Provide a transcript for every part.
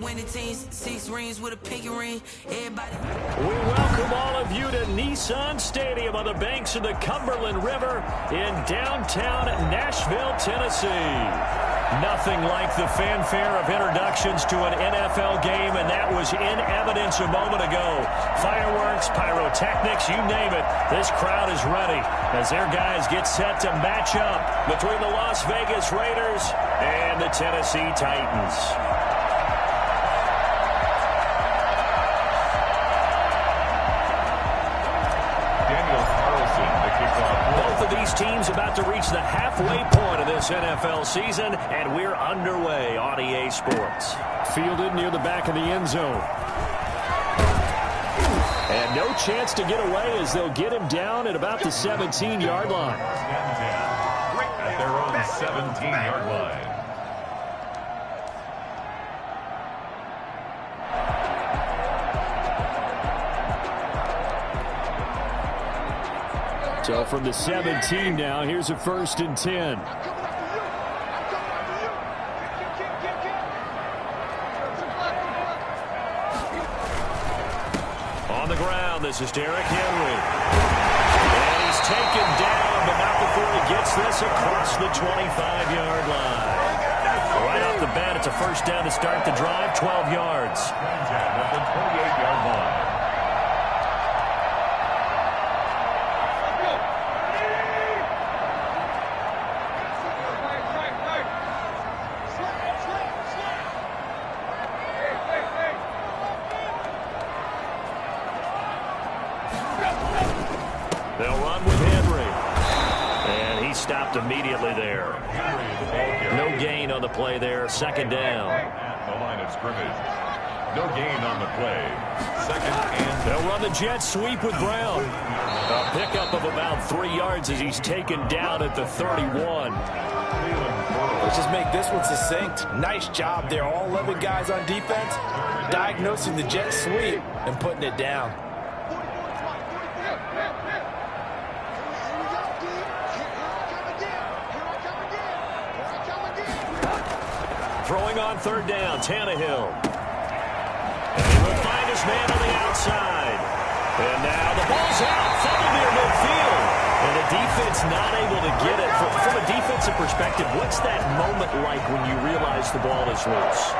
winning teams, 6 rings with a pinky ring. Everybody. We welcome all of you to Nissan Stadium on the banks of the Cumberland River in downtown Nashville, Tennessee. Nothing like the fanfare of introductions to an NFL game, and that was in evidence a moment ago. Fireworks, pyrotechnics, you name it. This crowd is ready as their guys get set to match up between the Las Vegas Raiders and the Tennessee Titans. Both of these teams about to reach the halfway point of this NFL season, and we're underway on EA Sports. Fielded near the back of the end zone. And no chance to get away as they'll get him down at about the 17-yard line. At their own 17-yard line. So from the 17 now, here's a 1st and 10. On the ground, this is Derrick Henry. And he's taken down, but not before he gets this across the 25-yard line. Right off the bat, it's a 1st down to start the drive, 12 yards. At the 28-yard line. They'll run with Henry. And he stopped immediately there. No gain on the play there. 2nd down. At the line of scrimmage. No gain on the play. 2nd and... They'll run the jet sweep with Brown. A pickup of about 3 yards as he's taken down at the 31. Let's just make this one succinct. Nice job there. All 11 guys on defense diagnosing the jet sweep and putting it down. Throwing on 3rd down, Tannehill. And he will find his man on the outside. And now the ball's out, fumbled near midfield. And the defense not able to get it. From a defensive perspective, what's that moment like when you realize the ball is loose?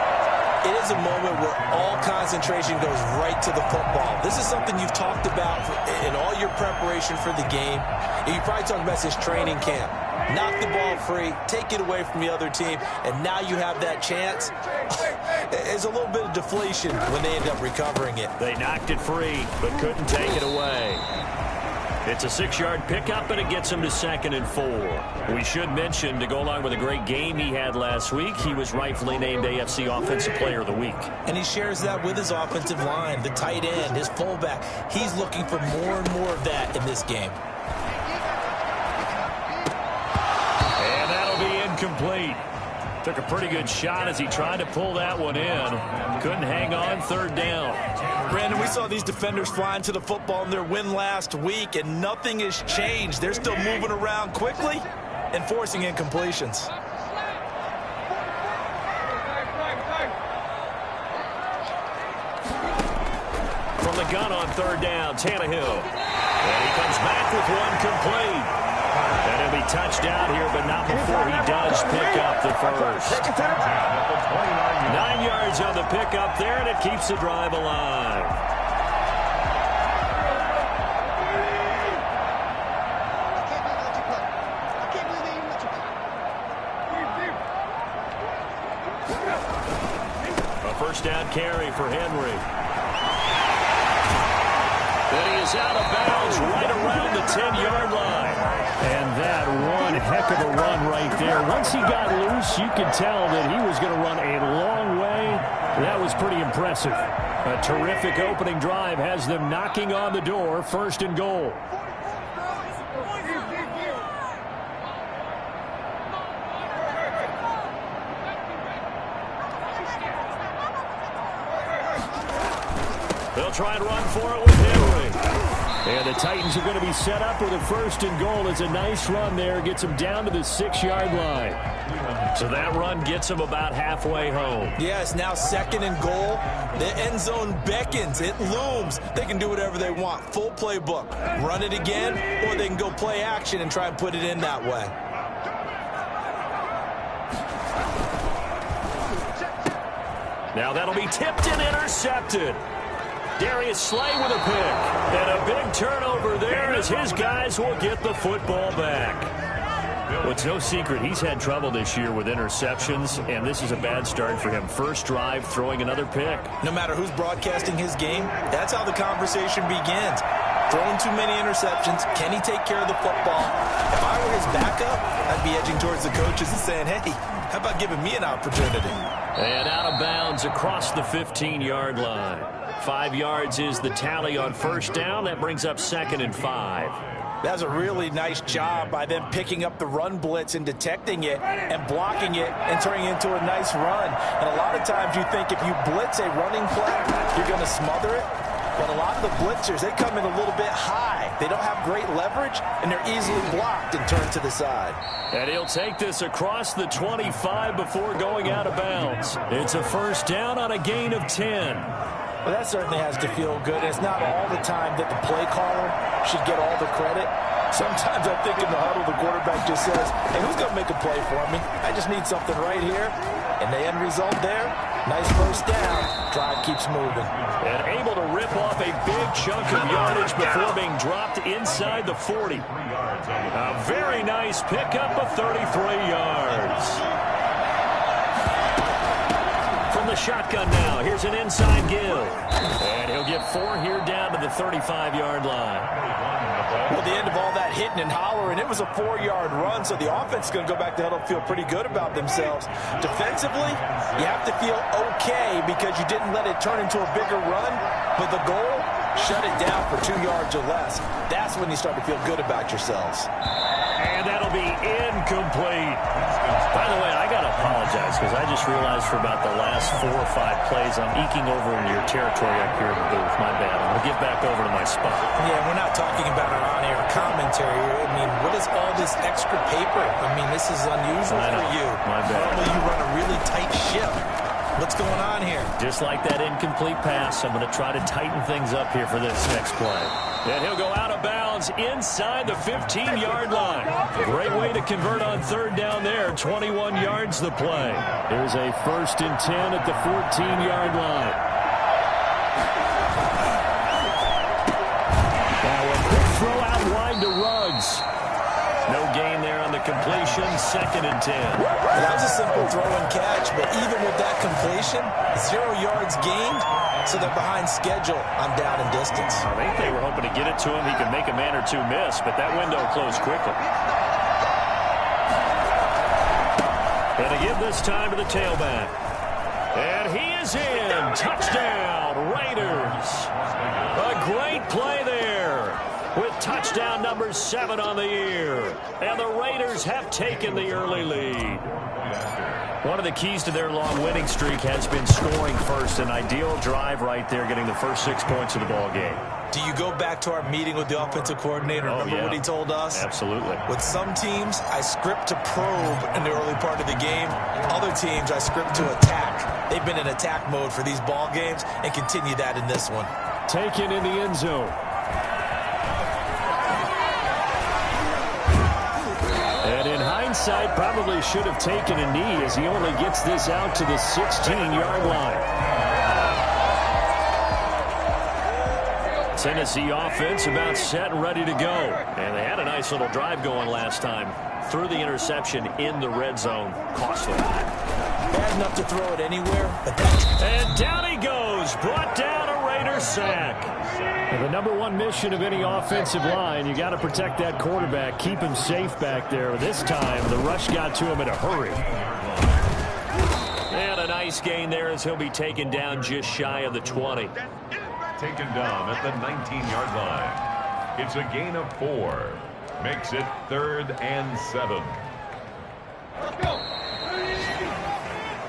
It is a moment where all concentration goes right to the football. This is something you've talked about in all your preparation for the game. And you probably talked about this training camp. Knock the ball free, take it away from the other team, and now you have that chance. There's a little bit of deflation when they end up recovering it. They knocked it free, but couldn't take it away. It's a 6-yard pickup, and it gets him to 2nd and 4. We should mention, to go along with a great game he had last week, he was rightfully named AFC Offensive Player of the Week. And he shares that with his offensive line, the tight end, his fullback. He's looking for more and more of that in this game. Complete. Took a pretty good shot as he tried to pull that one in. Couldn't hang on. 3rd down. Brandon, we saw these defenders flying to the football in their win last week, and nothing has changed. They're still moving around quickly and forcing incompletions. From the gun on 3rd down, Tannehill. And he comes back with one complete. And he'll be touched out here, but not before he does pick up the 1st. 9 yards on the pickup there, and it keeps the drive alive. A 1st down carry for Henry. Then he is out of bounds right around the 10-yard line. And that one heck of a run right there. Once he got loose, you could tell that he was going to run a long way. That was pretty impressive. A terrific opening drive has them knocking on the door. 1st and goal. They'll try and run for it with Henry. And the Titans are going to be set up with a 1st and goal. It's a nice run there. Gets them down to the 6-yard line. So that run gets them about halfway home. Yeah, it's now 2nd and goal. The end zone beckons. It looms. They can do whatever they want. Full playbook. Run it again, or they can go play action and try and put it in that way. Now that'll be tipped and intercepted. Darius Slay with a pick. And a big turnover there as his guys will get the football back. Well, it's no secret he's had trouble this year with interceptions, and this is a bad start for him. First drive, throwing another pick. No matter who's broadcasting his game, that's how the conversation begins. Throwing too many interceptions. Can he take care of the football? If I were his backup, I'd be edging towards the coaches and saying, hey, how about giving me an opportunity? And out of bounds across the 15-yard line. 5 yards is the tally on 1st down. That brings up 2nd and 5. That's a really nice job by them picking up the run blitz and detecting it and blocking it and turning it into a nice run. And a lot of times you think if you blitz a running play, you're going to smother it. But a lot of the blitzers, they come in a little bit high. They don't have great leverage, and they're easily blocked and turned to the side. And he'll take this across the 25 before going out of bounds. It's a 1st down on a gain of 10. Well, that certainly has to feel good. It's not all the time that the play caller should get all the credit. Sometimes I think in the huddle, the quarterback just says, hey, who's going to make a play for me? I just need something right here. And the end result there, nice 1st down. Drive keeps moving. And able to rip off a big chunk of yardage before being dropped inside the 40. A very nice pickup of 33 yards. From the shotgun now, here's an inside give. And he'll get 4 here down to the 35-yard line. Well, the end of all that hitting and hollering, it was a 4-yard run, so the offense is going to go back to huddle and feel pretty good about themselves. Defensively, you have to feel okay because you didn't let it turn into a bigger run, but the goal, shut it down for 2 yards or less. That's when you start to feel good about yourselves. And that'll be incomplete. By the way, I got to apologize because I just realized for about the last 4 or 5 plays I'm eking over into your territory up here in the booth. My bad. I'm going to get back over to my spot. Yeah, we're not talking about an on-air commentary. I mean, what is all this extra paper? I mean, this is unusual for you. My bad. Normally you run a really tight ship. What's going on here? Just like that incomplete pass, I'm going to try to tighten things up here for this next play. And he'll go out of bounds inside the 15-yard line. Great way to convert on 3rd down there. 21 yards the play. There's a 1st and 10 at the 14-yard line. Now a quick throw out wide to Ruggs. No gain there on the completion. 2nd and 10. Well, that was a simple throw and catch, but even with that completion, 0 yards gained, so they're behind schedule on down and distance. I think they were hoping to get it to him. He could make a man or two miss, but that window closed quickly. And to give this time to the tailback. And he is in. Touchdown, Raiders. A great play there, with touchdown number 7 on the year. And the Raiders have taken the early lead. One of the keys to their long winning streak has been scoring first. An ideal drive right there, getting the first 6 points of the ball game. Do you go back to our meeting with the offensive coordinator? Remember what he told us? Absolutely. With some teams, I script to probe in the early part of the game. Other teams, I script to attack. They've been in attack mode for these ball games and continue that in this one. Taken in the end zone. And in hindsight, probably should have taken a knee as he only gets this out to the 16-yard line. Tennessee offense about set and ready to go. And they had a nice little drive going last time. Threw the interception in the red zone. Costly. Bad enough to throw it anywhere, but that's... And down he goes. Brought down a Raider sack. And the number 1 mission of any offensive line, you got to protect that quarterback. Keep him safe back there. This time, the rush got to him in a hurry. And a nice gain there as he'll be taken down just shy of the 20. Taken down at the 19-yard line. It's a gain of 4. Makes it 3rd and 7.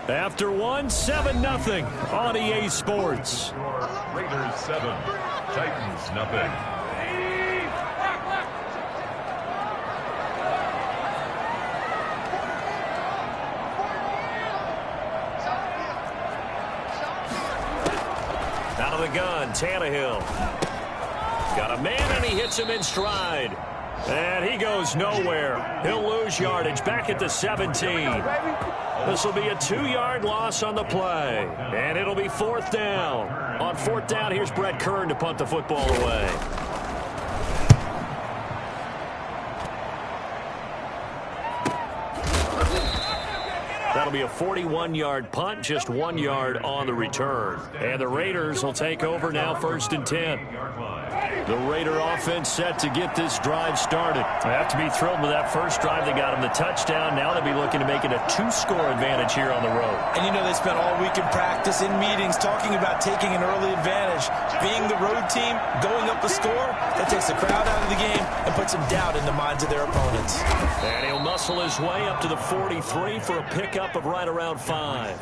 After 7-0 on EA Sports. Raiders 7, Titans 0. Out of the gun, Tannehill. Got a man, and he hits him in stride. And he goes nowhere. He'll lose yardage back at the 17. This will be a 2-yard loss on the play. And it'll be 4th down. On 4th down, here's Brett Kern to punt the football away. That'll be a 41-yard punt, just 1 yard on the return. And the Raiders will take over now, 1st and 10. The Raider offense set to get this drive started. They have to be thrilled with that first drive. They got them the touchdown. Now they'll be looking to make it a 2-score advantage here on the road. And you know they spent all week in practice, in meetings, talking about taking an early advantage. Being the road team, going up a score, that takes the crowd out of the game and puts some doubt in the minds of their opponents. And he'll muscle his way up to the 43 for a pickup of right around 5.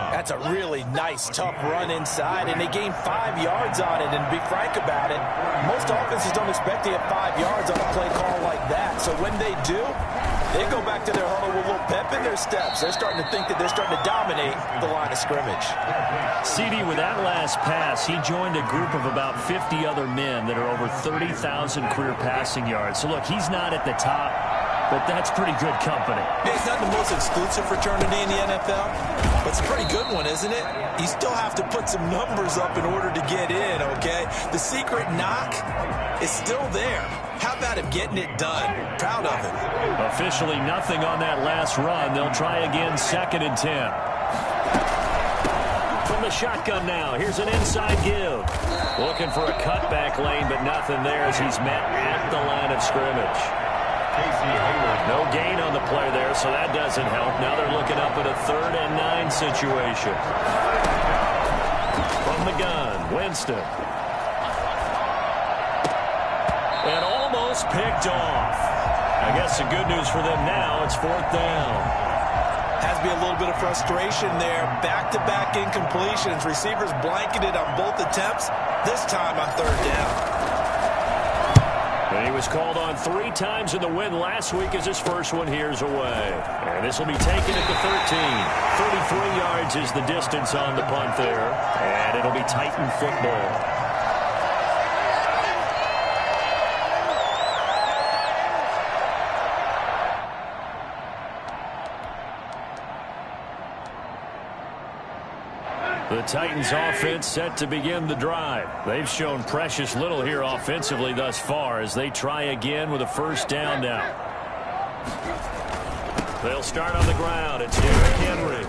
That's a really nice, tough run inside, and they gained 5 yards on it. And to be frank about it, most offenses don't expect to get 5 yards on a play call like that. So when they do, they go back to their huddle with a little pep in their steps. They're starting to think that they're starting to dominate the line of scrimmage. CD, with that last pass, he joined a group of about 50 other men that are over 30,000 career passing yards. So look, he's not at the top, but that's pretty good company. Yeah, it's not the most exclusive fraternity in the NFL, but it's a pretty good one, isn't it? You still have to put some numbers up in order to get in, okay? The secret knock is still there. How about him getting it done? Proud of him. Officially nothing on that last run. They'll try again, 2nd and 10. From the shotgun now, here's an inside give. Looking for a cutback lane, but nothing there as he's met at the line of scrimmage. No gain on the play there, so that doesn't help. Now they're looking up at a 3rd and 9 situation. From the gun, Winston. And almost picked off. I guess the good news for them now, it's 4th down. Has to be a little bit of frustration there. Back-to-back incompletions. Receivers blanketed on both attempts, this time on 3rd down. And he was called on 3 times in the win last week as his first one here's away. And this will be taken at the 13. 33 yards is the distance on the punt there. And it'll be Titan football. The Titans offense set to begin the drive. They've shown precious little here offensively thus far as they try again with a 1st down now. They'll start on the ground. It's Derrick Henry.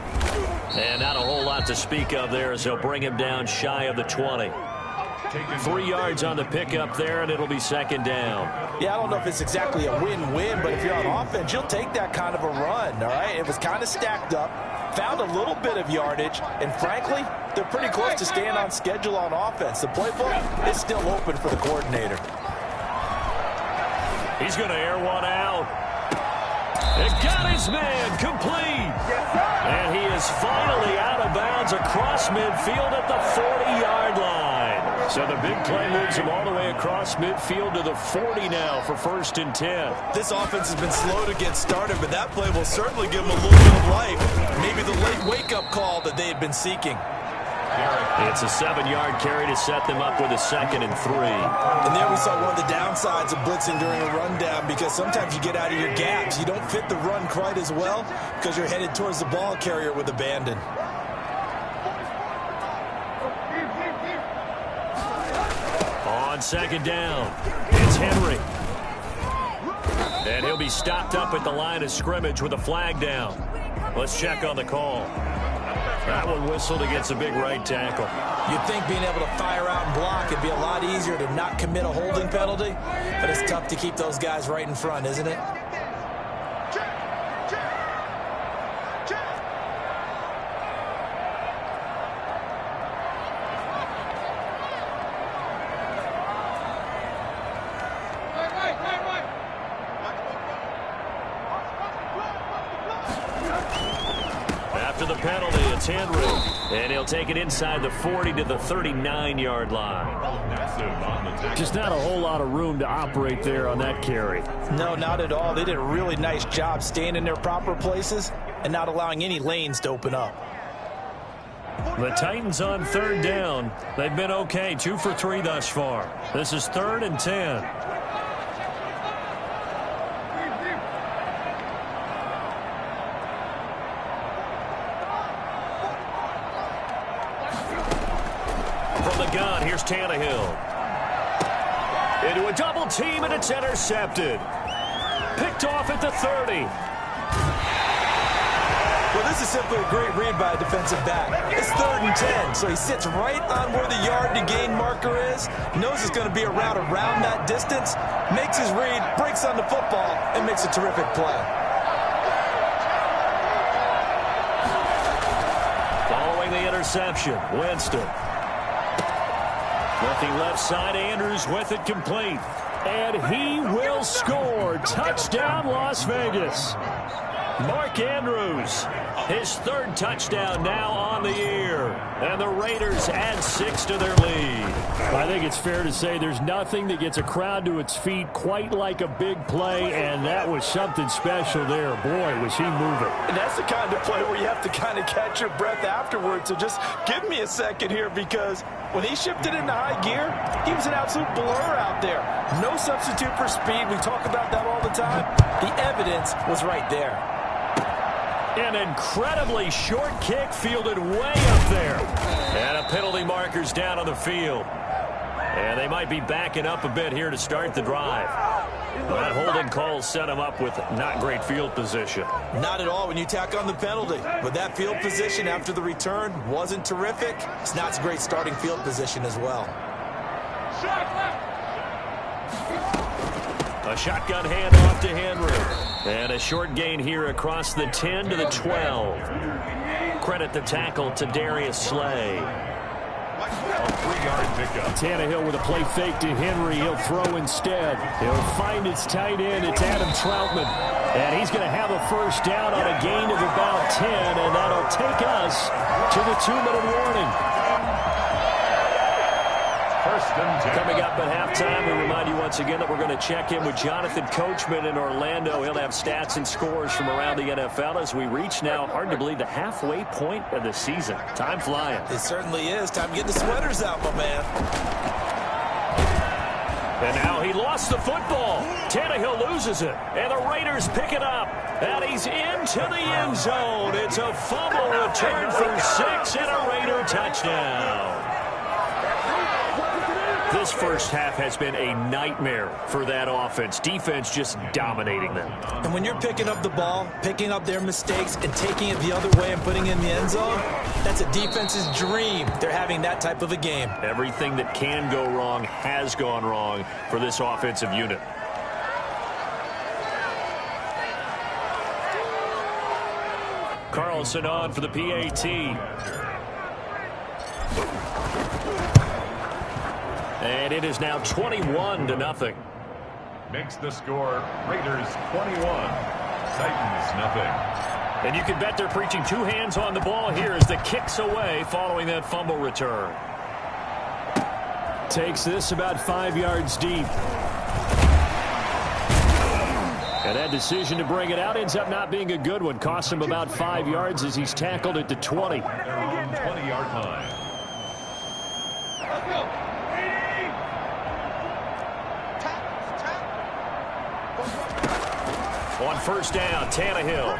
And not a whole lot to speak of there as they'll bring him down shy of the 20. 3 yards on the pickup there, and it'll be 2nd down. Yeah, I don't know if it's exactly a win-win, but if you're on offense, you'll take that kind of a run, all right? It was kind of stacked up, found a little bit of yardage, and frankly, they're pretty close to staying on schedule on offense. The playbook is still open for the coordinator. He's going to air one out. It got his man complete. And he is finally out of bounds across midfield at the 40-yard line. So the big play moves him all the way across midfield to the 40 now for 1st and 10. This offense has been slow to get started, but that play will certainly give them a little bit of life. Maybe the late wake-up call that they had been seeking. It's a 7-yard carry to set them up with a 2nd and 3. And there we saw one of the downsides of blitzing during a rundown, because sometimes you get out of your gaps. You don't fit the run quite as well because you're headed towards the ball carrier with abandon. On 2nd down, it's Henry. And he'll be stopped up at the line of scrimmage with a flag down. Let's check on the call. That one whistled against a big right tackle. You'd think being able to fire out and block it'd be a lot easier to not commit a holding penalty, but it's tough to keep those guys right in front, isn't it? After the penalty, it's Henry. And he'll take it inside the 40 to the 39-yard line. Just not a whole lot of room to operate there on that carry. No, not at all. They did a really nice job staying in their proper places and not allowing any lanes to open up. The Titans on third down. They've been okay, 2 for 3 thus far. This is 3rd and 10. From the gun, here's Tannehill. Into a double team, and it's intercepted. Picked off at the 30. Well, this is simply a great read by a defensive back. It's 3rd and 10, so he sits right on where the yard-to-gain marker is, knows it's going to be a route around that distance, makes his read, breaks on the football, and makes a terrific play. Following the interception, Winston. Looking left side, Andrews with it complete. And he will score. Touchdown, Las Vegas. Mark Andrews, his 3rd touchdown now on the year. And the Raiders add 6 to their lead. I think it's fair to say there's nothing that gets a crowd to its feet quite like a big play, and that was something special there. Boy, was he moving. And that's the kind of play where you have to kind of catch your breath afterwards. So just give me a second here, because when he shifted into high gear, he was an absolute blur out there. No substitute for speed. We talk about that all the time. The evidence was right there. An incredibly short kick fielded way up there. And a penalty marker's down on the field. And they might be backing up a bit here to start the drive. That holding call set him up with not great field position. Not at all when you tack on the penalty. But that field position after the return wasn't terrific. It's not a great starting field position as well. A shotgun handoff to Henry. And a short gain here across the 10 to the 12. Credit the tackle to Darius Slay. A 3-yard pickup. Tannehill with a play fake to Henry. He'll throw instead. He'll find his tight end. It's Adam Troutman. And he's going to have a first down on a gain of about 10. And that'll take us to the 2-minute warning. Coming up at halftime, we remind you once again that we're going to check in with Jonathan Coachman in Orlando. He'll have stats and scores from around the NFL as we reach now, hard to believe, the halfway point of the season. Time flying. It certainly is. Time to get the sweaters out, my man. And now he lost the football. Tannehill loses it. And the Raiders pick it up. And he's into the end zone. It's a fumble return for 6 and a Raider touchdown. This first half has been a nightmare for that offense. Defense just dominating them. And when you're picking up the ball, picking up their mistakes, and taking it the other way and putting it in the end zone, that's a defense's dream. They're having that type of a game. Everything that can go wrong has gone wrong for this offensive unit. Carlson on for the PAT. And it is now 21-0. Makes the score Raiders 21, Titans nothing. And you can bet they're preaching 2 hands on the ball here as the kick's away following that fumble return. Takes this about 5 yards deep. And that decision to bring it out ends up not being a good one. Costs him about 5 yards as he's tackled at the 20. They're on 20-yard line. On first down, Tannehill.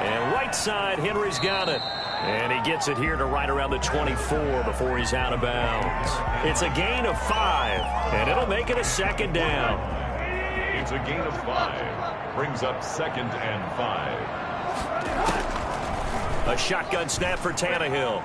And right side, Henry's got it. And he gets it here to right around the 24 before he's out of bounds. It's a gain of 5, and it'll make it a 2nd down. It's a gain of 5. Brings up 2nd and 5. A shotgun snap for Tannehill.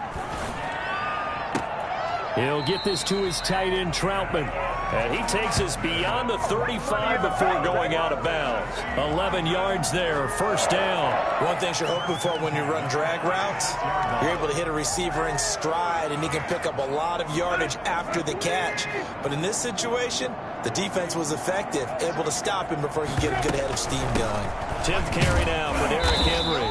He'll get this to his tight end, Troutman. And he takes us beyond the 35 before going out of bounds. 11 yards there, first down. One thing you're hoping for when you run drag routes, you're able to hit a receiver in stride, and he can pick up a lot of yardage after the catch. But in this situation, the defense was effective, able to stop him before he could get a good head of steam going. 10th carry now for Derrick Henry.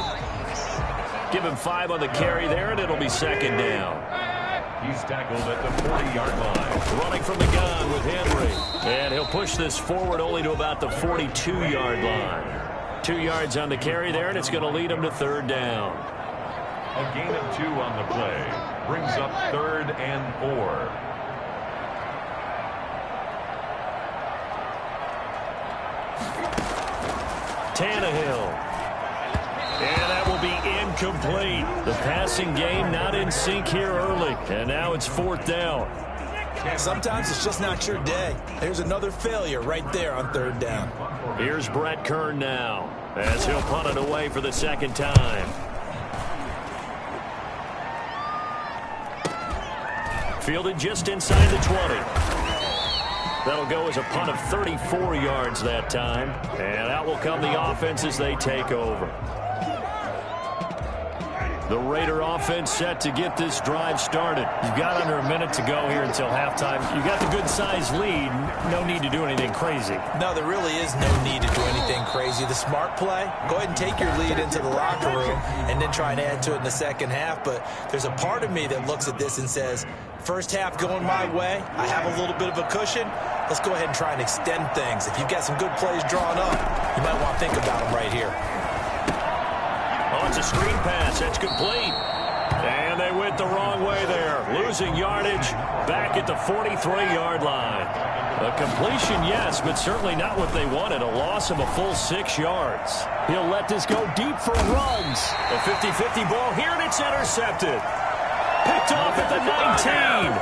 Give him 5 on the carry there, and it'll be 2nd down. He's tackled at the 40-yard line. Running from the gun with Henry. And he'll push this forward only to about the 42-yard line. 2 yards on the carry there, and it's going to lead him to 3rd down. A A gain of 2 on the play. Brings up 3rd and 4. Tannehill. And that will be incomplete. The passing game not in sync here early. And now it's 4th down. Sometimes it's just not your day. There's another failure right there on 3rd down. Here's Brett Kern now as he'll punt it away for the 2nd time. Fielded just inside the 20. That'll go as a punt of 34 yards that time. And out will come the offense as they take over. The Raider offense set to get this drive started. You've got under a minute to go here until halftime. You've got the good-sized lead. No need to do anything crazy. No, there really is no need to do anything crazy. The smart play, go ahead and take your lead into the locker room and then try and add to it in the second half. But there's a part of me that looks at this and says, first half going my way, I have a little bit of a cushion. Let's go ahead and try and extend things. If you've got some good plays drawn up, you might want to think about them right here. Oh, it's a screen pass. That's complete. And they went the wrong way there. Losing yardage back at the 43-yard line. A completion, yes, but certainly not what they wanted. A loss of a full 6 yards. He'll let this go deep for runs. A 50-50 ball here, and it's intercepted. Picked off at the 19.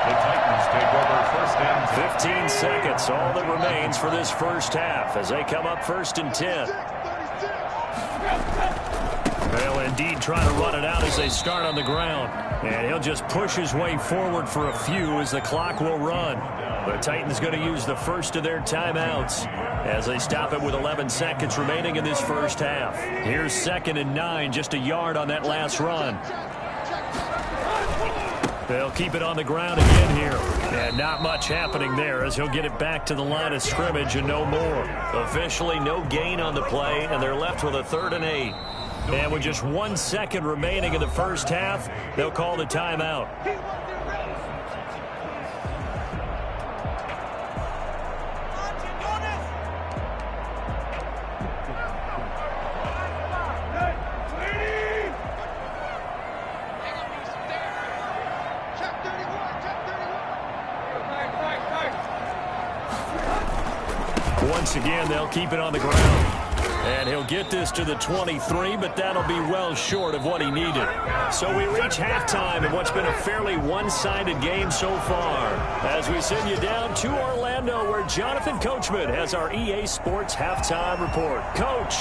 The Titans take over 1st and 15 seconds, all that remains for this first half as they come up 1st and 10. They'll indeed try to run it out as they start on the ground. And he'll just push his way forward for a few as the clock will run. The Titans going to use the first of their timeouts as they stop it with 11 seconds remaining in this first half. Here's 2nd and 9, just a yard on that last run. They'll keep it on the ground again here. And not much happening there as he'll get it back to the line of scrimmage and no more. Officially no gain on the play, and they're left with a 3rd and 8. And with just 1 second remaining in the first half, they'll call the timeout. Once again, they'll keep it on the ground. And he'll get this to the 23, but that'll be well short of what he needed. So we reach halftime in what's been a fairly one-sided game so far. As we send you down to Orlando, where Jonathan Coachman has our EA Sports halftime report. Coach.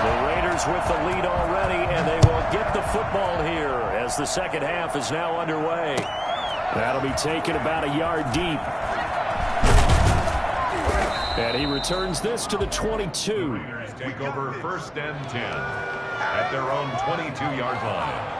The Raiders with the lead already, and they will get the football here as the second half is now underway. That'll be taken about a yard deep. And he returns this to the 22. Raiders take over 1st and 10 at their own 22-yard line.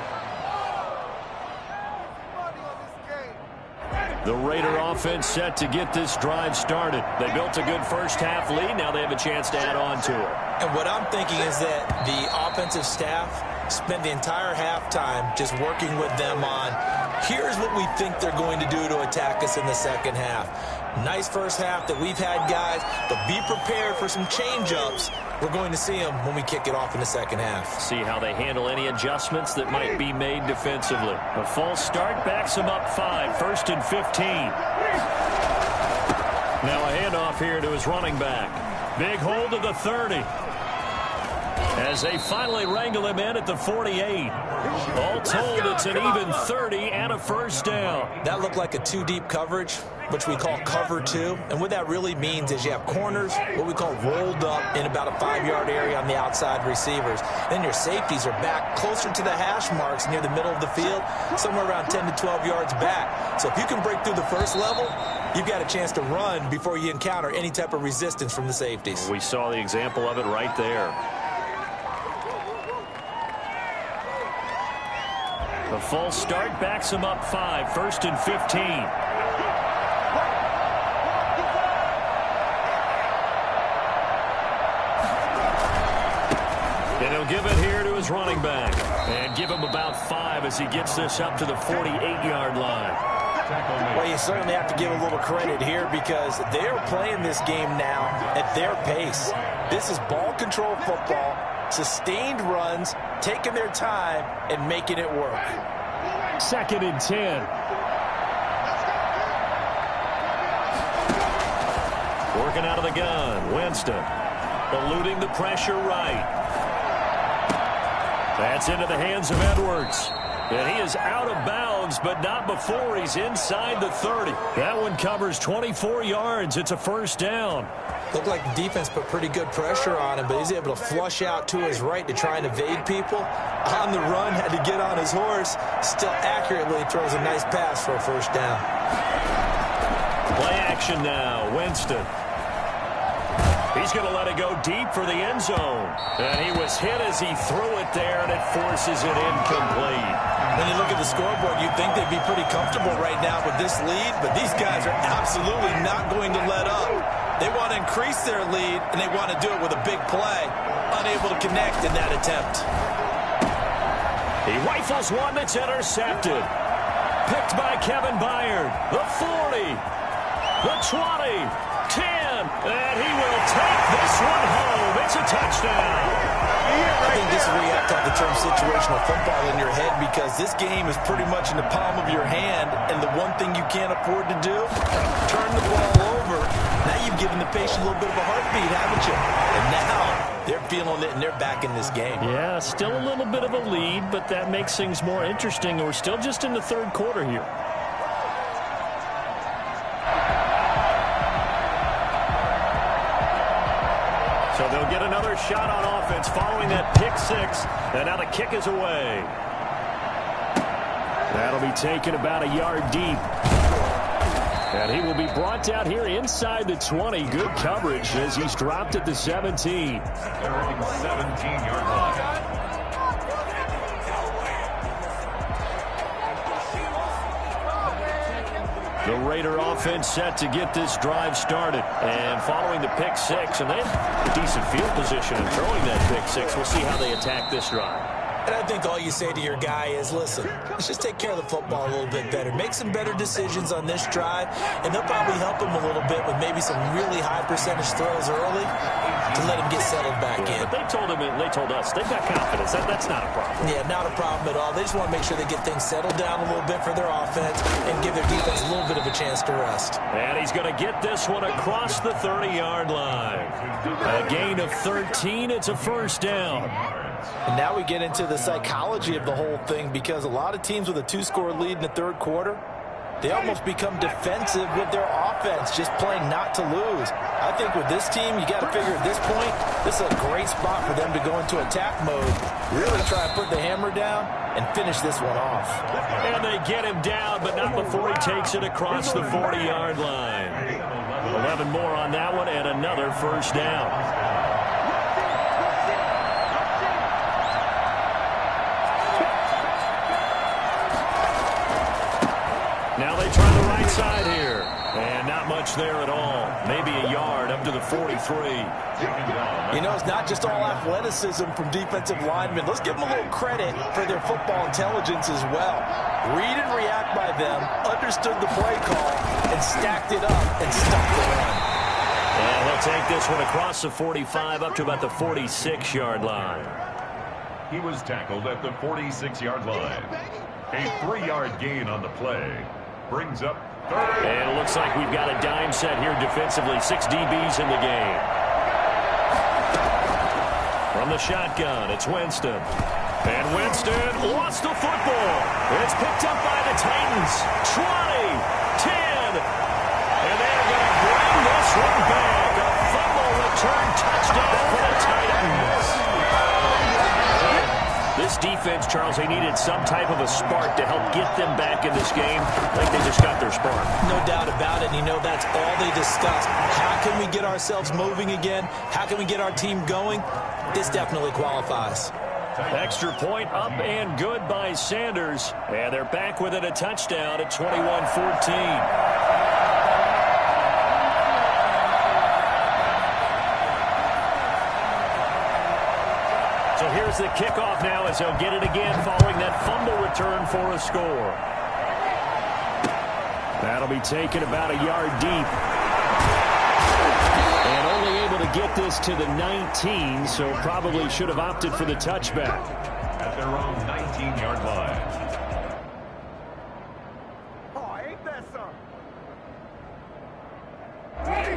The Raider offense set to get this drive started. They built a good first half lead. Now they have a chance to add on to it. And what I'm thinking is that the offensive staff spent the entire halftime just working with them on, here's what we think they're going to do to attack us in the second half. Nice first half that we've had, guys, but be prepared for some change-ups. We're going to see them when we kick it off in the second half. See how they handle any adjustments that might be made defensively. A false start backs them up 5, 1st and 15. Now a handoff here to his running back. Big hold of the 30. As they finally wrangle him in at the 48. All told, it's an even 30 and a first down. That looked like a 2-deep coverage, which we call cover 2. And what that really means is you have corners, what we call rolled up in about a 5-yard area on the outside receivers. Then your safeties are back closer to the hash marks near the middle of the field, somewhere around 10 to 12 yards back. So if you can break through the first level, you've got a chance to run before you encounter any type of resistance from the safeties. We saw the example of it right there. The false start backs him up 5, 1st and 15. And he'll give it here to his running back. And give him about 5 as he gets this up to the 48-yard line. Well, you certainly have to give a little credit here because they're playing this game now at their pace. This is ball control football, sustained runs, taking their time, and making it work. 2nd and 10. Working out of the gun. Winston eluding the pressure right. That's into the hands of Edwards. And he is out of bounds, but not before he's inside the 30. That one covers 24 yards. It's a first down. Looked like the defense put pretty good pressure on him, but he's able to flush out to his right to try and evade people. On the run, had to get on his horse. Still accurately throws a nice pass for a first down. Play action now. Winston. He's going to let it go deep for the end zone. And he was hit as he threw it there, and it forces it incomplete. When you look at the scoreboard, you'd think they'd be pretty comfortable right now with this lead, but these guys are absolutely not going to let up. They want to increase their lead, and they want to do it with a big play. Unable to connect in that attempt. He rifles one that's intercepted. Picked by Kevin Byard. The 40. The 20. 10. And he will take this one home. It's a touchdown. I think this is where you have to have the term situational football in your head, because this game is pretty much in the palm of your hand, and the one thing you can't afford to do, turn the ball over. Now you've given the patient a little bit of a heartbeat, haven't you? And now they're feeling it, and they're back in this game. Yeah, still a little bit of a lead, but that makes things more interesting. We're still just in the 3rd quarter here. So they'll get another shot on offense following that pick 6. And now the kick is away. That'll be taken about a yard deep. And he will be brought down here inside the 20. Good coverage as he's dropped at the 17. They're at the 17-yard line. The Raider offense set to get this drive started. And following the pick 6, and they have a decent field position in throwing that pick 6. We'll see how they attack this drive. And I think all you say to your guy is, listen, let's just take care of the football a little bit better. Make some better decisions on this drive, and they'll probably help him a little bit with maybe some really high percentage throws early to let him get settled back in. But they told him, and they told us, they've got confidence. That's not a problem. Yeah, not a problem at all. They just want to make sure they get things settled down a little bit for their offense and give their defense a little bit of a chance to rest. And he's going to get this one across the 30-yard line. A gain of 13. It's a first down. And now we get into the psychology of the whole thing, because a lot of teams with a 2-score lead in the 3rd quarter, they almost become defensive with their offense, just playing not to lose. I think with this team, you got to figure at this point, this is a great spot for them to go into attack mode, really try to put the hammer down and finish this one off. And they get him down, but not before he takes it across the 40-yard line. 11 more on that one, and another first down. Now they try the right side here. And not much there at all. Maybe a yard up to the 43. You know, it's not just all athleticism from defensive linemen. Let's give them a little credit for their football intelligence as well. Read and react by them, understood the play call, and stacked it up and stopped the run. And they'll take this one across the 45 up to about the 46-yard line. He was tackled at the 46-yard line. A 3-yard gain on the play. Brings up 3rd. And it looks like we've got a dime set here defensively. 6 DBs in the game. From the shotgun, it's Winston. And Winston lost the football. It's picked up by the Titans. 20, 10. And they're going to bring this one back. A fumble return touchdown for the Titans. This defense, Charles, they needed some type of a spark to help get them back in this game. I think they just got their spark. No doubt about it. And you know, that's all they discussed. How can we get ourselves moving again? How can we get our team going? This definitely qualifies. Extra point up and good by Sanders. And they're back with it, a touchdown at 21-14. So here's the kickoff now as they'll get it again following that fumble return for a score. That'll be taken about a yard deep. And only able to get this to the 19, so probably should have opted for the touchback. At their own 19-yard line.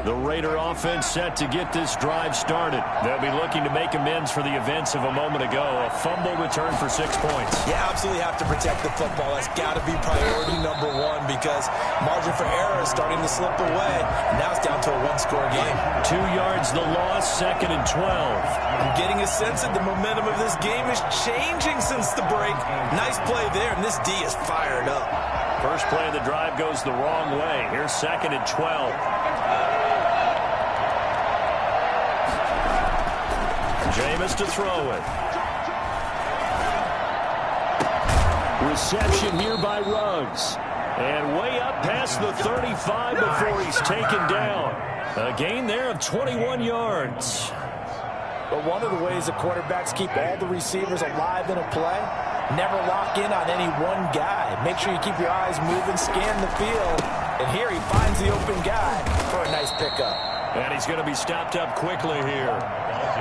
The Raider offense set to get this drive started. They'll be looking to make amends for the events of a moment ago. A fumble return for 6 points. Yeah, absolutely have to protect the football. That's got to be priority number one because margin for error is starting to slip away. And now it's down to a one-score game. 2 yards the loss, 2nd and 12. I'm getting a sense that the momentum of this game is changing since the break. Nice play there, and this D is fired up. First play of the drive goes the wrong way. Here's 2nd and 12. Jameis to throw it. Reception here by Ruggs. And way up past the 35 before he's taken down. A gain there of 21 yards. But one of the ways the quarterbacks keep all the receivers alive in a play, never lock in on any one guy. Make sure you keep your eyes moving, scan the field. And here he finds the open guy for a nice pickup. And he's going to be stopped up quickly here.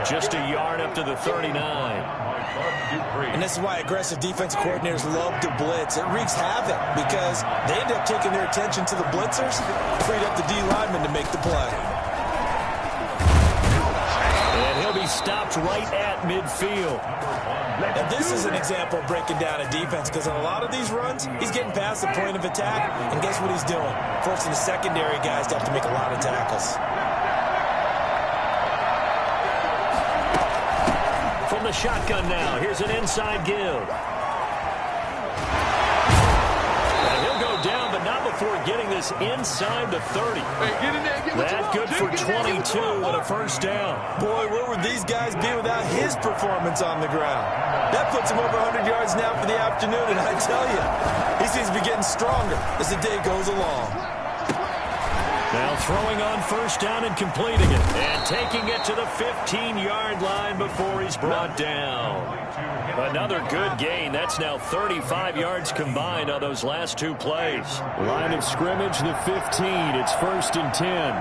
Just a yard up to the 39. And this is why aggressive defensive coordinators love to blitz. It wreaks havoc because they end up taking their attention to the blitzers, freed up the D lineman to make the play. And he'll be stopped right at midfield. And this is an example of breaking down a defense because on a lot of these runs, he's getting past the point of attack, and guess what he's doing? Forcing the secondary guys to have to make a lot of tackles. From the shotgun now, here's an inside give. And he'll go down, but not before getting this inside the 30. That good for 22 and a first down. Boy, where would these guys be without his performance on the ground? That puts him over 100 yards now for the afternoon, and I tell you, he seems to be getting stronger as the day goes along. Now throwing on first down and completing it. And taking it to the 15-yard line before he's brought down. Another good gain. That's now 35 yards combined on those last 2 plays. Line of scrimmage, the 15. It's 1st and 10.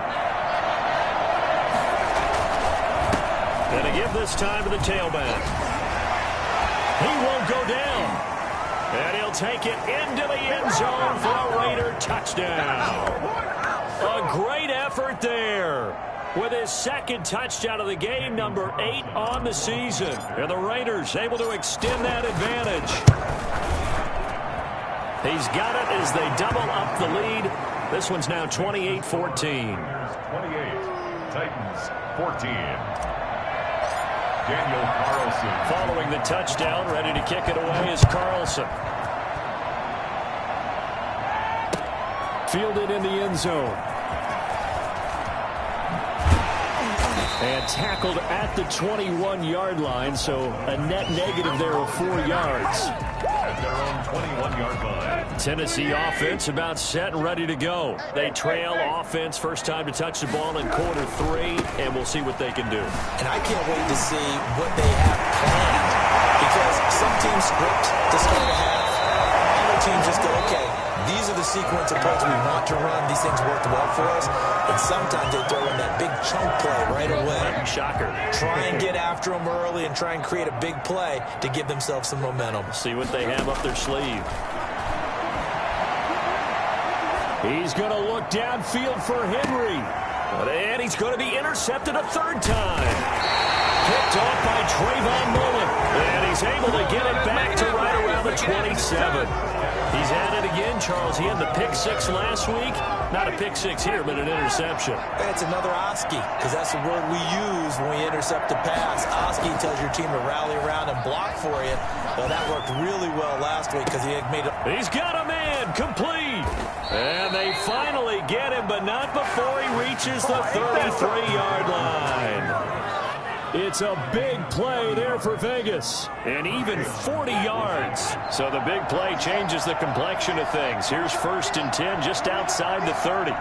Going to give this time to the tailback. He won't go down. And he'll take it into the end zone for a Raider touchdown. A great effort there with his 2nd touchdown of the game, number 8 on the season. And the Raiders able to extend that advantage. He's got it as they double up the lead. This one's now 28-14. 28, Titans 14. Daniel Carlson. Following the touchdown, ready to kick it away is Carlson. Fielded in the end zone. And tackled at the 21-yard line, so a net negative there of 4 yards. At their own 21-yard line. Tennessee offense about set and ready to go. They trail offense first time to touch the ball in quarter 3, and we'll see what they can do. And I can't wait to see what they have planned because some teams script to start a half. Other teams just go, okay, these are the sequence of plays we want to run. These things worked well for us. And sometimes they throw in that big chunk play right away. Shocker. Try and get after them early and try and create a big play to give themselves some momentum. See what they have up their sleeve. He's going to look downfield for Henry. And he's going to be intercepted a 3rd time. Picked off by Trayvon Mullen. And he's able to get it back to right around the 27. He's at it again, Charles. He had the pick 6 last week. Not a pick 6 here, but an interception. It's another Oski, because that's the word we use when we intercept a pass. Oski tells your team to rally around and block for you. Well, that worked really well last week because he made it. He's got a man, complete. And they finally get him, but not before he reaches the 33-yard line. It's a big play there for Vegas. And even 40 yards. So the big play changes the complexion of things. Here's 1st and 10 just outside the 30. Now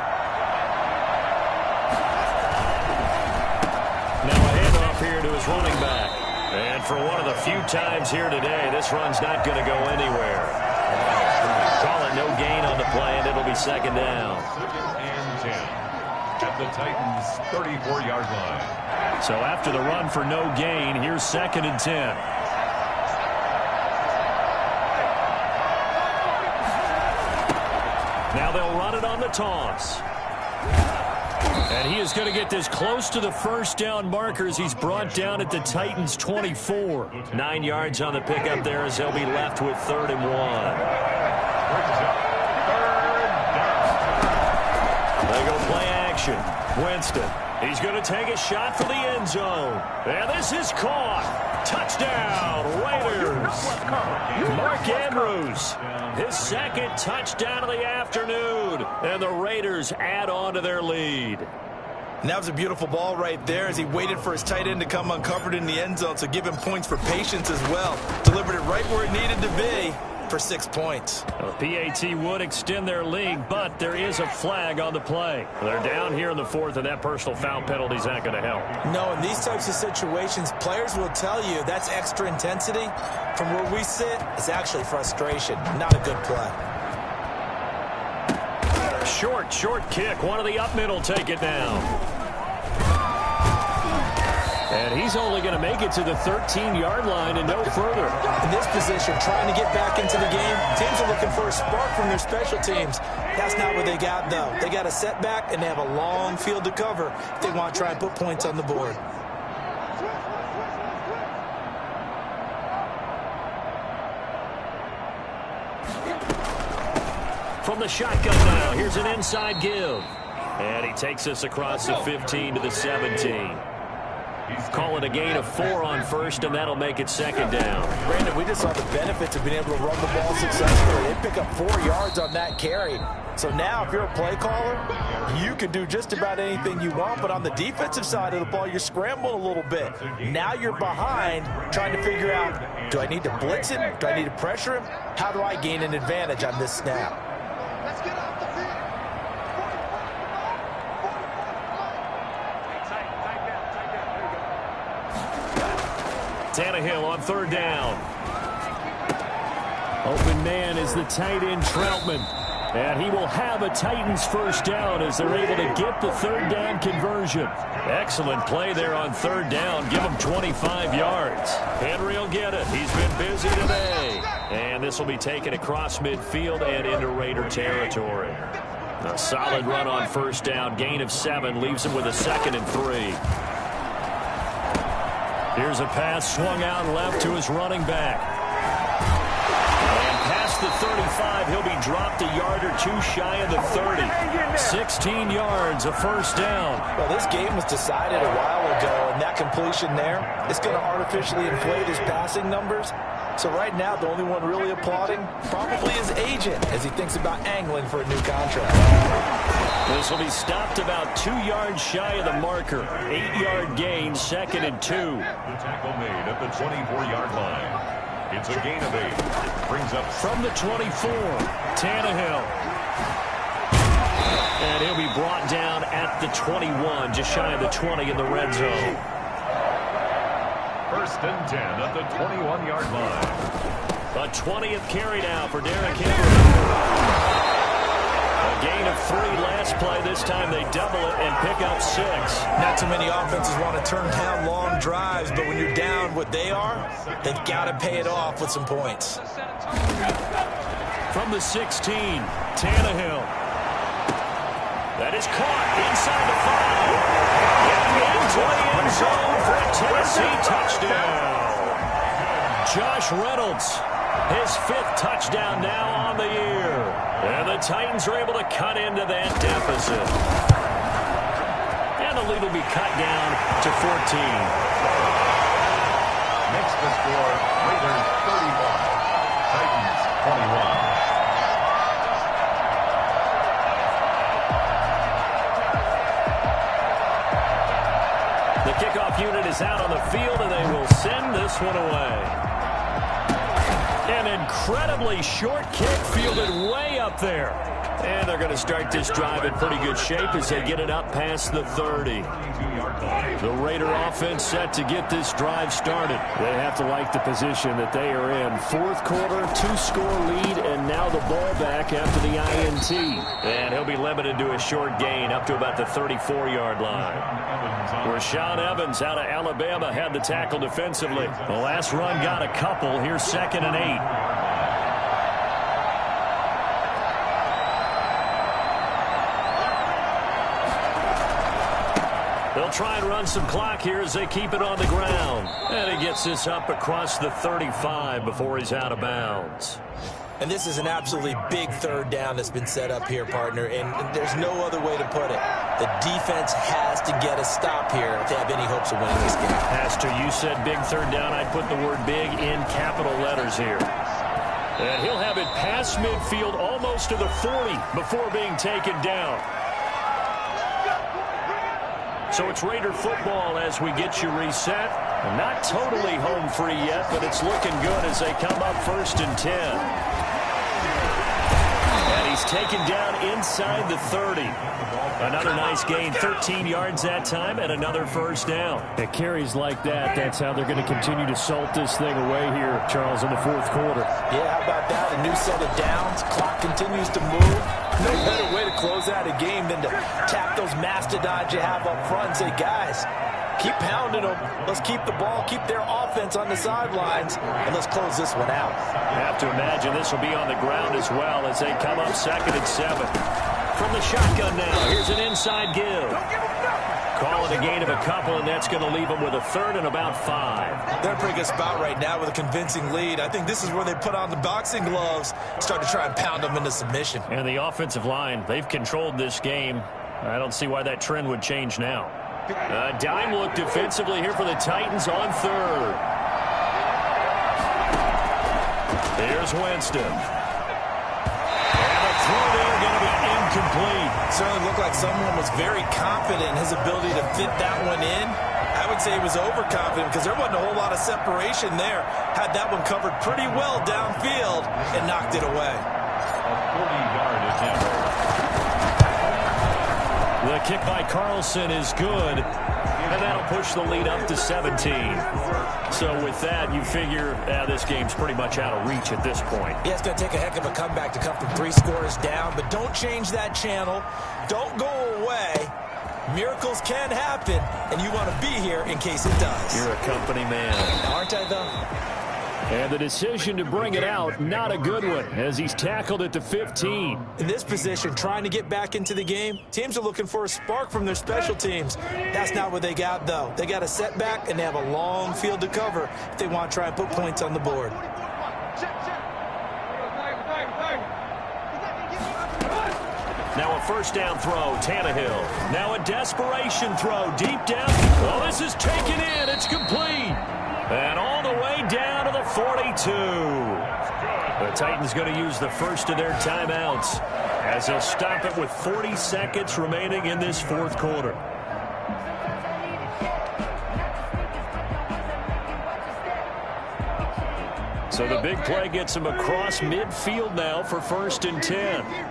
a handoff here to his running back. And for one of the few times here today, this run's not going to go anywhere. Call it no gain on the play, and it'll be 2nd down. 2nd and 10. At the Titans' 34-yard line. So after the run for no gain, here's 2nd and 10. Now they'll run it on the toss. And he is going to get this close to the first down markers. He's brought down at the Titans' 24. 9 yards on the pickup there as they'll be left with 3rd and 1. They go play action. Winston. He's going to take a shot for the end zone. And this is caught. Touchdown, Raiders. Mark Andrews, his 2nd touchdown of the afternoon. And the Raiders add on to their lead. And that was a beautiful ball right there as he waited for his tight end to come uncovered in the end zone. So give him points for patience as well. Delivered it right where it needed to be for 6 points. Well, PAT would extend their lead, but there is a flag on the play. They're down here in the 4th, and that personal foul penalty is not going to help. No, in these types of situations, players will tell you that's extra intensity. From where we sit, it's actually frustration. Not a good play. Short kick. One of the up middle take it down. And he's only going to make it to the 13-yard line and no further. In this position, trying to get back into the game, teams are looking for a spark from their special teams. That's not what they got, though. They got a setback, and they have a long field to cover if they want to try and put points on the board. From the shotgun now, here's an inside give. And he takes us across the 15 to the 17. Call it a gain of 4 on first, and that'll make it 2nd down. Brandon, we just saw the benefits of being able to run the ball successfully. They pick up 4 yards on that carry. So now, if you're a play caller, you can do just about anything you want. But on the defensive side of the ball, you're scrambling a little bit. Now you're behind, trying to figure out, do I need to blitz him? Do I need to pressure him? How do I gain an advantage on this snap? Let's get off the field. Tannehill on 3rd down. Open man is the tight end Troutman. And he will have a Titans first down as they're able to get the 3rd down conversion. Excellent play there on 3rd down. Give him 25 yards. Henry will get it. He's been busy today. And this will be taken across midfield and into Raider territory. A solid run on 1st down. Gain of 7 leaves him with a 2nd and 3. Here's a pass swung out left to his running back. And past the 35, he'll be dropped a yard or 2 shy of the 30. 16 yards, a 1st down. Well, this game was decided a while ago, and that completion there is going to artificially inflate his passing numbers. So right now, the only one really applauding probably his agent as he thinks about angling for a new contract. This will be stopped about 2 yards shy of the marker. 8-yard gain, 2nd and 2. The tackle made at the 24-yard line. It's a gain of 8. Brings up from the 24, Tannehill. And he'll be brought down at the 21, just shy of the 20 in the red zone. 1st and 10 at the 21-yard line. A 20th carry now for Derrick Henry. A gain of 3 last play. This time they double it and pick up 6. Not too many offenses want to turn down long drives, but when you're down what they are, they've got to pay it off with some points. From the 16, Tannehill. That is caught inside the 5. Into the end zone for a Tennessee touchdown. Josh Reynolds, his 5th touchdown now on the year. And the Titans are able to cut into that deficit. And the lead will be cut down to 14. Makes the score Raiders 31, Titans 21. The kickoff unit is out on the field, and they will send this one away. An incredibly short kick fielded way up there. And they're going to start this drive in pretty good shape as they get it up past the 30. The Raider offense set to get this drive started. They have to like the position that they are in. Fourth quarter, 2-score lead, and now the ball back after the INT. And he'll be limited to a short gain up to about the 34-yard line. Rashaan Evans out of Alabama had the tackle defensively. The last run got a couple. Here's 2nd and 8. They'll try and run some clock here as they keep it on the ground. And he gets this up across the 35 before he's out of bounds. And this is an absolutely big third down that's been set up here, partner, and there's no other way to put it. The defense has to get a stop here if they have any hopes of winning this game. Pastor, you said big third down. I'd put the word big in capital letters here. And he'll have it past midfield almost to the 40 before being taken down. So it's Raider football as we get you reset. Not totally home free yet, but it's looking good as they come up 1st and 10. And he's taken down inside the 30. Another nice gain, 13 yards that time, and another first down. It carries like that. That's how they're going to continue to salt this thing away here, Charles, in the fourth quarter. Yeah, how about that? A new set of downs. Clock continues to move. No better way to close out a game than to tap those mastodons you have up front and say, guys, keep pounding them. Let's keep the ball, keep their offense on the sidelines, and let's close this one out. You have to imagine this will be on the ground as well as they come up 2nd and 7. From the shotgun now, here's an inside give. Call it a gain of a couple, and that's going to leave them with a 3rd and about 5. They're in a pretty good spot right now with a convincing lead. I think this is where they put on the boxing gloves, start to try and pound them into submission. And the offensive line, they've controlled this game. I don't see why that trend would change now. A dime look defensively here for the Titans on 3rd. Here's Winston. Throw there going to be incomplete. Certainly looked like someone was very confident in his ability to fit that one in. I would say he was overconfident because there wasn't a whole lot of separation there. Had that one covered pretty well downfield and knocked it away. A 40-yard attempt. The kick by Carlson is good, and that'll push the lead up to 17. So with that, you figure this game's pretty much out of reach at this point. Yeah, it's going to take a heck of a comeback to come from 3 scores down, but don't change that channel. Don't go away. Miracles can happen, and you want to be here in case it does. You're a company man. Aren't I, though? And the decision to bring it out, not a good one, as he's tackled at the 15. In this position, trying to get back into the game, teams are looking for a spark from their special teams. That's not what they got, though. They got a setback, and they have a long field to cover if they want to try and put points on the board. Now a first down throw, Tannehill. Now a desperation throw, deep down. Oh, this is taken in. It's complete. And all the way down to the 42. The Titans going to use the first of their timeouts as they'll stop it with 40 seconds remaining in this fourth quarter. So the big play gets them across midfield now for 1st and 10.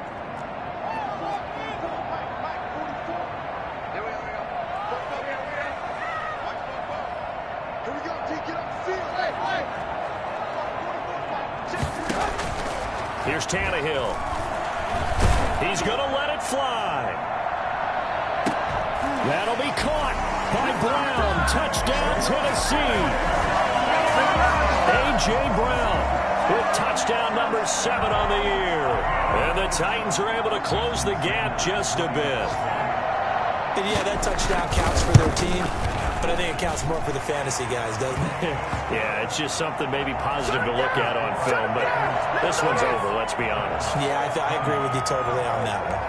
Here's Tannehill. He's going to let it fly. That'll be caught by Brown. Touchdown, Tennessee. A.J. Brown with touchdown number 7 on the year. And the Titans are able to close the gap just a bit. And yeah, that touchdown counts for their team, but I think it counts more for the fantasy guys, doesn't it? Yeah, it's just something maybe positive to look at on film, but this one's over, let's be honest. Yeah, I agree with you totally on that one.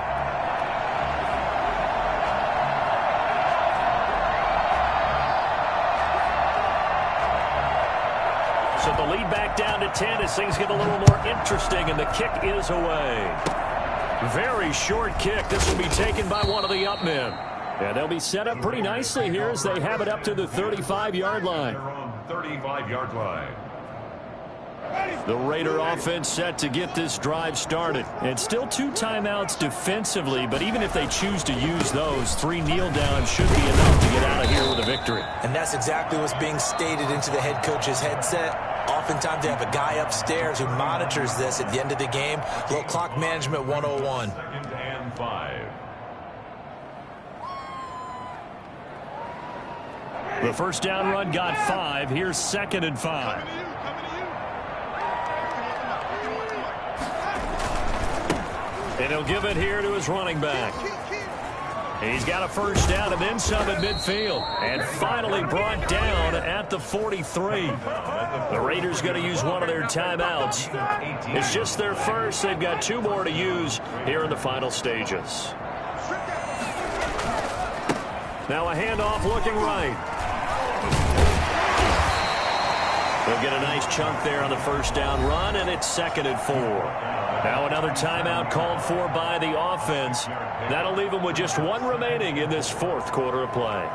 So the lead back down to 10 as things get a little more interesting, and the kick is away. Very short kick. This will be taken by one of the up men. Yeah, they'll be set up pretty nicely here as they have it up to the 35-yard line. 35-yard line. The Raider offense set to get this drive started. And still 2 timeouts defensively, but even if they choose to use those, 3 kneel downs should be enough to get out of here with a victory. And that's exactly what's being stated into the head coach's headset. Oftentimes they have a guy upstairs who monitors this at the end of the game. Little clock management 101. 2nd and 5. The first down run got 5. Here's 2nd and 5. And he'll give it here to his running back. He's got a first down and then some at midfield. And finally brought down at the 43. The Raiders going to use one of their timeouts. It's just their first. They've got 2 more to use here in the final stages. Now a handoff looking right. They'll get a nice chunk there on the first down run, and it's 2nd and 4. Now another timeout called for by the offense. That'll leave them with just 1 remaining in this 4th quarter of play.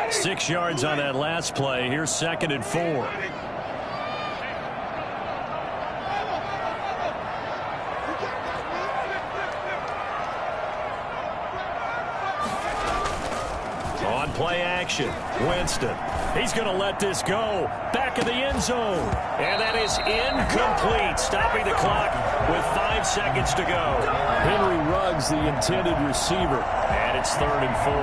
6 yards on that last play. Here's 2nd and 4. On play action, Winston. He's going to let this go. Back of the end zone. And that is incomplete. Stopping the clock with 5 seconds to go. Henry Ruggs, the intended receiver. And it's 3rd and 4.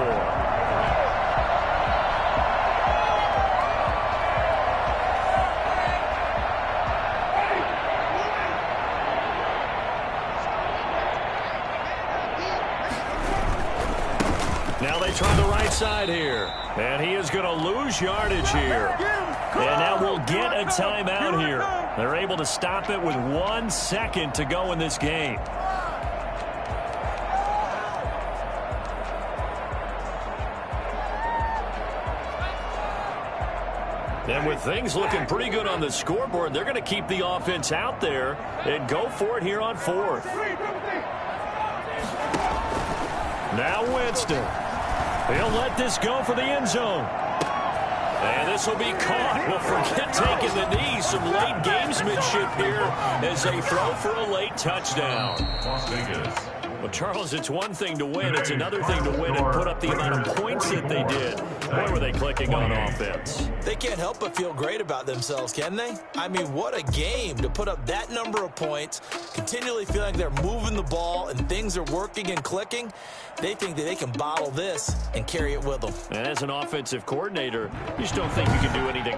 Now they try the right side here. And he is going to lose yardage here. And now we'll get a timeout here. They're able to stop it with 1 second to go in this game. And with things looking pretty good on the scoreboard, they're going to keep the offense out there and go for it here on 4th. Now Winston. He'll let this go for the end zone. And this will be caught. Well, forget taking the knee. Some late gamesmanship here as they throw for a late touchdown. Las Vegas. Well, Charles, it's one thing to win. It's another thing to win and put up the amount of points that they did. Why were they clicking on offense? They can't help but feel great about themselves, can they? I mean, what a game to put up that number of points, continually feeling like they're moving the ball and things are working and clicking. They think that they can bottle this and carry it with them. And as an offensive coordinator, you just don't think you can do anything